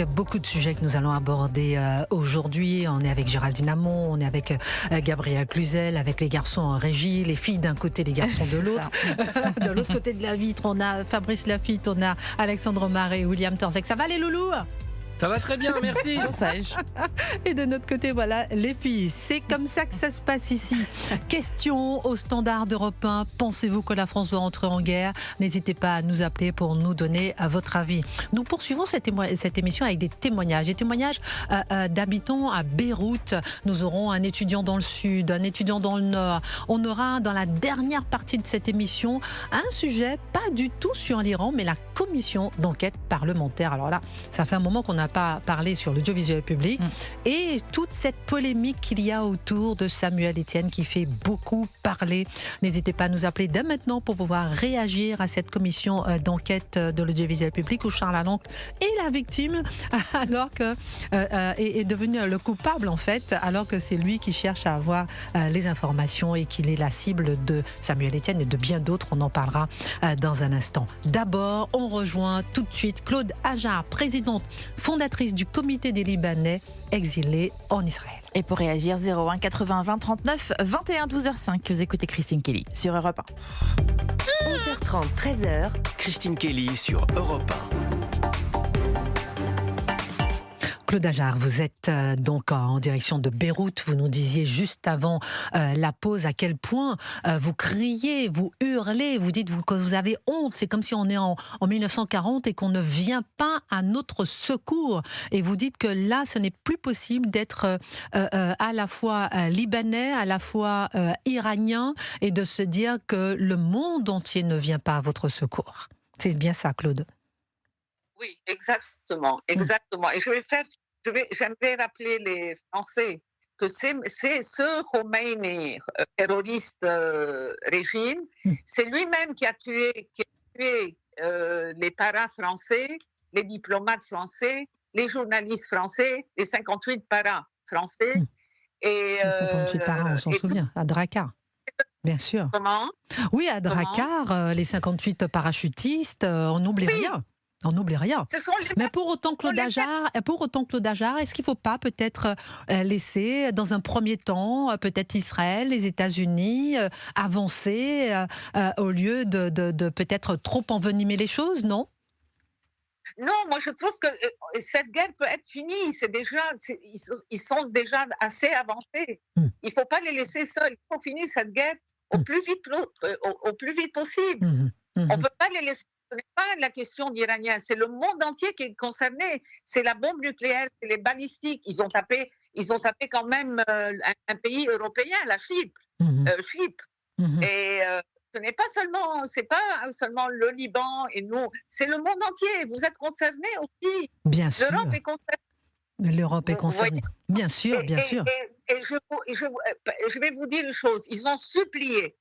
avec beaucoup de sujets que nous allons aborder aujourd'hui. On est avec Géraldine Amont, on est avec Gabriel Cluzel, avec les garçons en régie, les filles d'un côté, les garçons de l'autre. De l'autre côté de la vitre, on a Fabrice Lafitte, on a Alexandre Maré, William Torzek. Ça va les loulous? Ça va très bien, merci. Et de notre côté, voilà, les filles. C'est comme ça que ça se passe ici. Question au standard d'Europe 1. Pensez-vous que la France doit entrer en guerre? N'hésitez pas à nous appeler pour nous donner votre avis. Nous poursuivons cette émission avec des témoignages. Des témoignages d'habitants à Beyrouth. Nous aurons un étudiant dans le sud, un étudiant dans le nord. On aura dans la dernière partie de cette émission un sujet pas du tout sur l'Iran, mais la commission d'enquête parlementaire. Alors là, ça fait un moment qu'on n'a pas parlé sur l'audiovisuel public et toute cette polémique qu'il y a autour de Samuel Etienne qui fait beaucoup parler. N'hésitez pas à nous appeler dès maintenant pour pouvoir réagir à cette commission d'enquête de l'audiovisuel public où Charles Aloncle est la victime alors que est devenu le coupable en fait, alors que c'est lui qui cherche à avoir les informations et qu'il est la cible de Samuel Etienne et de bien d'autres. On en parlera dans un instant. D'abord, on rejoint tout de suite Claude Hajar, présidente fondatrice du comité des Libanais exilés en Israël. Et pour réagir, 01 80 20 39 21 12h05, vous écoutez Christine Kelly sur Europe 1. 11h30, 13h. Christine Kelly sur Europe 1. Claude Hajar, vous êtes donc en direction de Beyrouth. Vous nous disiez juste avant la pause à quel point vous criez, vous hurlez, vous dites que vous avez honte. C'est comme si on est en 1940 et qu'on ne vient pas à notre secours. Et vous dites que là, ce n'est plus possible d'être à la fois libanais, à la fois iranien et de se dire que le monde entier ne vient pas à votre secours. C'est bien ça, Claude? Oui, exactement. Et j'aimerais rappeler les Français que c'est ce Khomeini, terroriste régime, c'est lui-même qui a tué les paras français, les diplomates français, les journalistes français, les 58 paras français. Et, les 58 paras, on s'en souvient, à Drakkar. Bien sûr. Comment? Oui, à Drakkar, les 58 parachutistes, on n'oublie rien. On n'oublie rien. Mais pour autant, Claude Hajar, est-ce qu'il ne faut pas peut-être laisser, dans un premier temps, peut-être Israël, les États-Unis, avancer au lieu de peut-être trop envenimer les choses, non? Non, moi je trouve que cette guerre peut être finie. Ils sont déjà assez avancés. Il ne faut pas les laisser seuls. Il faut finir cette guerre au plus vite possible. On ne peut pas les laisser. Ce n'est pas la question d'Iraniens, c'est le monde entier qui est concerné. C'est la bombe nucléaire, c'est les balistiques. Ils ont tapé quand même un pays européen, la Chypre. Et ce n'est pas seulement le Liban et nous, c'est le monde entier. Vous êtes concernés aussi. Bien sûr. L'Europe est concernée. L'Europe est concernée. Bien sûr, bien sûr. Et je vais vous dire une chose. Ils ont supplié,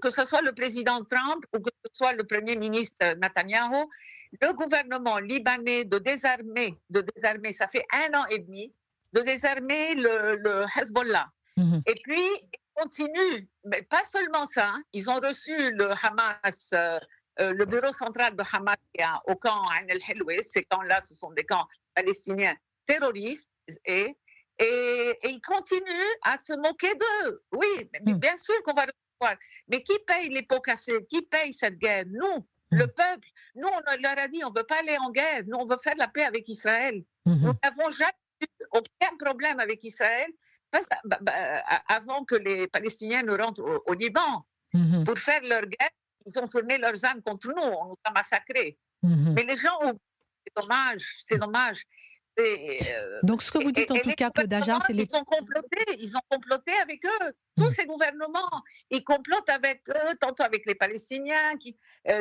que ce soit le président Trump ou que ce soit le premier ministre Netanyahou, le gouvernement libanais de désarmer, ça fait 1 an et demi, de désarmer le Hezbollah. Et puis, ils continuent, mais pas seulement ça, ils ont reçu le Hamas, le bureau central de Hamas au camp Ain el-Helwé. Ces camps-là, ce sont des camps palestiniens terroristes et ils continuent à se moquer d'eux. Oui, bien sûr qu'on va... Mais qui paye les pots cassés? Qui paye cette guerre? Nous, le peuple. Nous, on leur a dit, on ne veut pas aller en guerre. Nous, on veut faire la paix avec Israël. Nous n'avons jamais eu aucun problème avec Israël avant que les Palestiniens ne rentrent au Liban. Pour faire leur guerre, ils ont tourné leurs armes contre nous. On nous a massacrés. Mais les gens, c'est dommage. Donc, ce que vous dites en tout cas, Claude Hajar, c'est ils ont comploté avec eux. Tous ces gouvernements, ils complotent avec eux, tantôt avec les Palestiniens,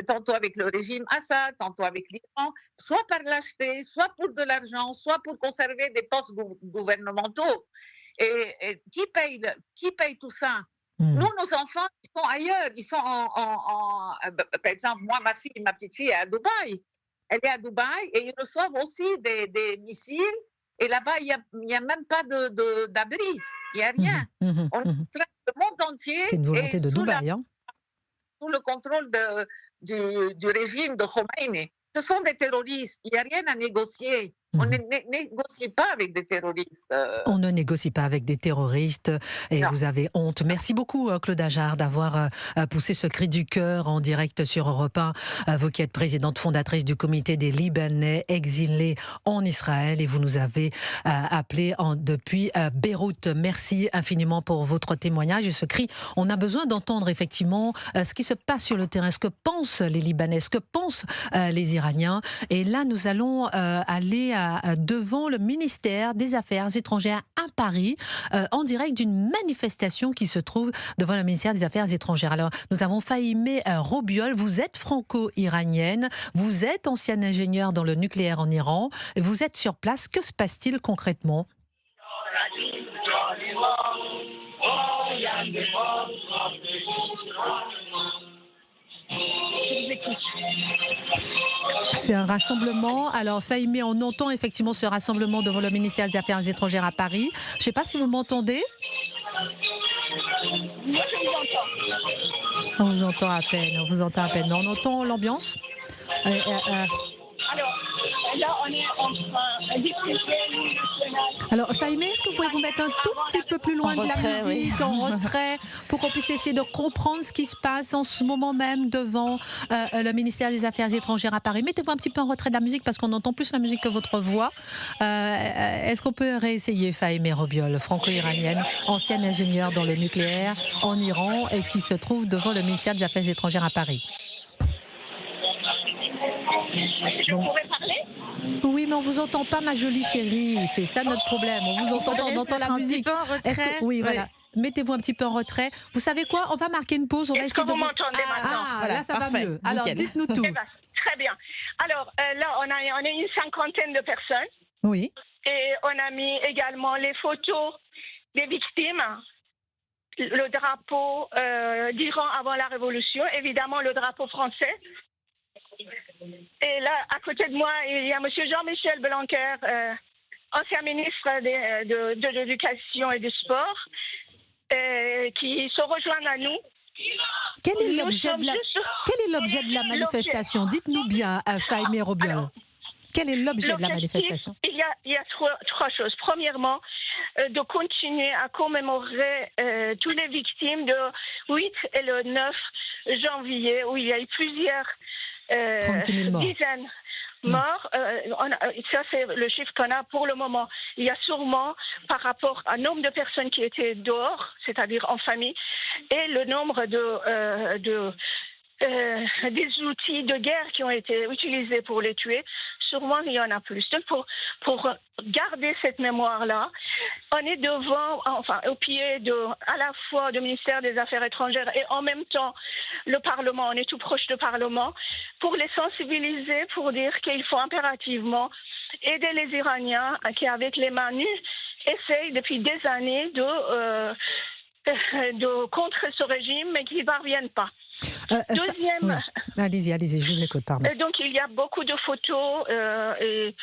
tantôt avec le régime Assad, tantôt avec l'Iran, soit par lâcheté, soit pour de l'argent, soit pour conserver des postes gouvernementaux. Et qui paye tout ça? Nous, nos enfants, ils sont ailleurs. Ils sont par exemple, moi, ma petite fille est à Dubaï. Elle est à Dubaï et ils reçoivent aussi des missiles. Et là-bas, il n'y a même pas d'abri. Il n'y a rien. Le monde entier. C'est une volonté de Dubaï. Sous le contrôle du régime de Khomeini. Ce sont des terroristes. Il n'y a rien à négocier. On ne négocie pas avec des terroristes. On ne négocie pas avec des terroristes et Non. vous avez honte. Merci beaucoup Claude Ajard d'avoir poussé ce cri du cœur en direct sur Europe 1. Vous qui êtes présidente fondatrice du comité des Libanais exilés en Israël et vous nous avez appelé depuis Beyrouth. Merci infiniment pour votre témoignage et ce cri. On a besoin d'entendre effectivement ce qui se passe sur le terrain, ce que pensent les Libanais, ce que pensent les Iraniens. Et là, nous allons aller devant le ministère des Affaires étrangères à Paris, en direct d'une manifestation qui se trouve devant le ministère des Affaires étrangères. Alors, nous avons Fahimeh Robiol, vous êtes franco-iranienne, vous êtes ancienne ingénieure dans le nucléaire en Iran, vous êtes sur place, que se passe-t-il concrètement ? C'est un rassemblement. Alors, Fahimeh, on entend effectivement ce rassemblement devant le ministère des Affaires étrangères à Paris. Je ne sais pas si vous m'entendez. Moi, je vous entends. On vous entend à peine, mais on entend l'ambiance. Alors, là, on est en train de discuter l'hymne national. Alors, Fahimeh, est-ce que vous pouvez vous mettre un tout petit peu plus loin de la retrait, musique, en retrait, pour qu'on puisse essayer de comprendre ce qui se passe en ce moment même devant le ministère des Affaires étrangères à Paris. Mettez-vous un petit peu en retrait de la musique parce qu'on entend plus la musique que votre voix. Est-ce qu'on peut réessayer Fahimeh Robiol, franco-iranienne, ancienne ingénieure dans le nucléaire en Iran et qui se trouve devant le ministère des Affaires étrangères à Paris? Je pourrais parler? Oui, mais on vous entend pas, ma jolie chérie. C'est ça notre problème. On vous entend, on entend la musique. Oui, voilà. Mettez-vous un petit peu en retrait. Vous savez quoi? On va marquer une pause. On va Est-ce essayer que vous m'entendez maintenant? Voilà, là, ça parfait, va mieux. Alors, nickel. dites-nous tout. Eh ben, très bien. Alors, là, on est une cinquantaine de personnes. Oui. Et on a mis également les photos des victimes, le drapeau d'Iran avant la Révolution, évidemment le drapeau français. Et là, à côté de moi, il y a M. Jean-Michel Blanquer, ancien ministre de l'Éducation et du Sport, qui se rejoignent à nous. Quel est l'objet de la manifestation? Dites-nous bien, Fahimeh Robiol. Alors, quel est l'objet de la l'objectif, manifestation? Il y a trois choses. Premièrement, de continuer à commémorer toutes les victimes de 8 et le 9 janvier, où il y a eu plusieurs 36 000 morts. dizaines morts. Ça, c'est le chiffre qu'on a pour le moment. Il y a sûrement, par rapport au nombre de personnes qui étaient dehors, c'est-à-dire en famille, et le nombre des outils de guerre qui ont été utilisés pour les tuer, sûrement il y en a plus. Donc pour garder cette mémoire-là, on est au pied à la fois du ministère des Affaires étrangères et en même temps le Parlement, on est tout proche du Parlement, pour les sensibiliser, pour dire qu'il faut impérativement aider les Iraniens qui, avec les mains nues, essayent depuis des années de contrer ce régime, mais qui n'y parviennent pas. Deuxième. Oui. Allez-y, je vous écoute, pardon. Donc il y a beaucoup de photos de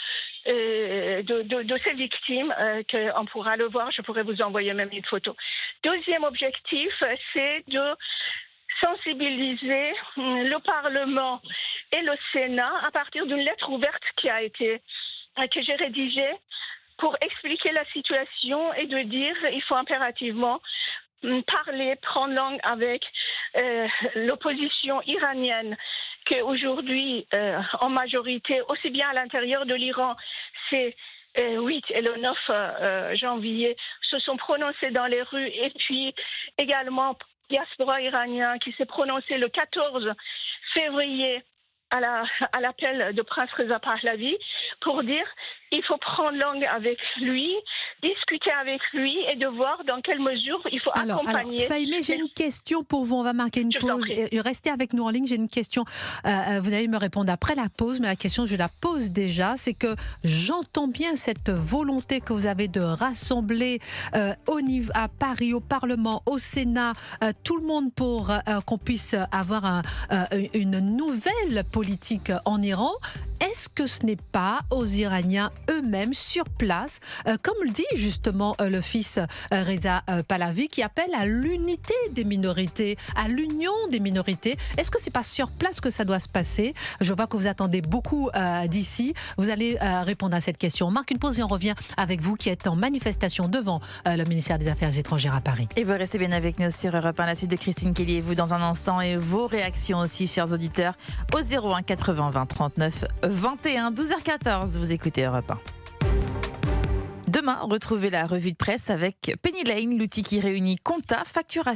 ces victimes qu'on pourra le voir. Je pourrais vous envoyer même une photo. Deuxième objectif, c'est de sensibiliser le Parlement et le Sénat à partir d'une lettre ouverte que j'ai rédigée pour expliquer la situation et de dire il faut impérativement parler, prendre langue avec l'opposition iranienne qui aujourd'hui, en majorité, aussi bien à l'intérieur de l'Iran, c'est 8 et le 9 janvier, se sont prononcés dans les rues, et puis également diaspora iranien qui s'est prononcé le 14 février à l'appel de Prince Reza Pahlavi pour dire il faut prendre langue avec lui, discuter avec lui et de voir dans quelle mesure il faut accompagner. Alors, Fahimeh, j'ai une question pour vous. On va marquer une pause. Restez avec nous en ligne. J'ai une question. Vous allez me répondre après la pause, mais la question, je la pose déjà. C'est que j'entends bien cette volonté que vous avez de rassembler à Paris, au Parlement, au Sénat, tout le monde pour qu'on puisse avoir une nouvelle politique en Iran. est-ce que ce n'est pas aux Iraniens eux-mêmes sur place, comme le dit justement le fils Reza Pahlavi, qui appelle à l'unité des minorités, à l'union des minorités? Est-ce que c'est pas sur place que ça doit se passer? Je vois que vous attendez beaucoup d'ici. Vous allez répondre à cette question. On marque une pause et on revient avec vous qui êtes en manifestation devant le ministère des Affaires étrangères à Paris. Et vous restez bien avec nous sur Europe 1, la suite de Christine Kelly et vous dans un instant, et vos réactions aussi, chers auditeurs, au 01 80 20 39 21, 12h14. Vous écoutez Europe 1. Demain, retrouvez la revue de presse avec Penny Lane, l'outil qui réunit compta, facturation